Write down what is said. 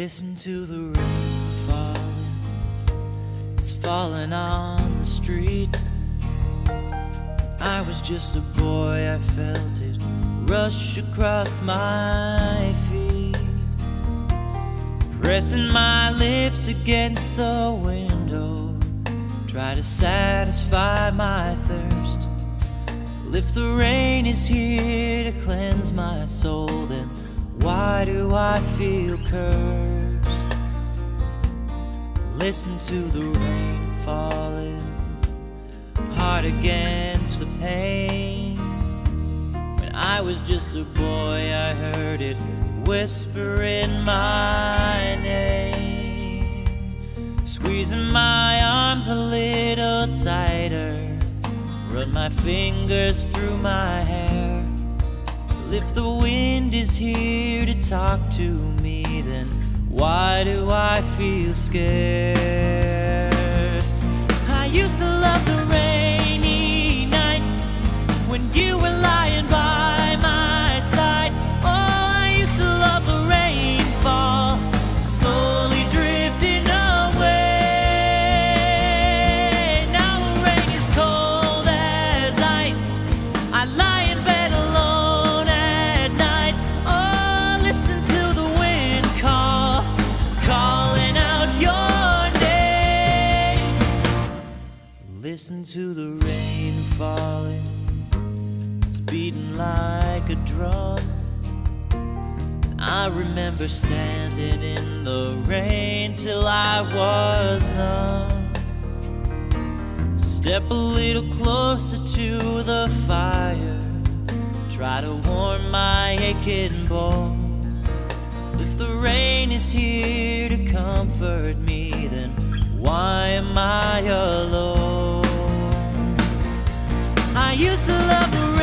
Listen to the rain falling. It's falling on the street. I was just a boy, I felt it rush across my feet. Pressing my lips against the window, try to satisfy my thirst. Well, if the rain is here to cleanse my soul, then why do I feel cursed? Listen to the rain falling, hard against the pane. When I was just a boy, I heard it whispering my name, squeezing my arms a little tighter, run my fingers through my hair. Well, if the wind is here to talk to me, then why do I feel scared? I used to love the rainy nights when you were lying by my side. Oh, I used to love the rainfall, slowly drifting away. Now the rain is cold as ice. I lie in bed alone at night. Oh, listening to the wind call, calling out your name. Listen to the rain falling, it's beating like a drum. I remember standing in the rain till I was numb. Step a little closer to the fire, try to warm my aching bones. If the rain is here to comfort me, then why am I alone? I used to love the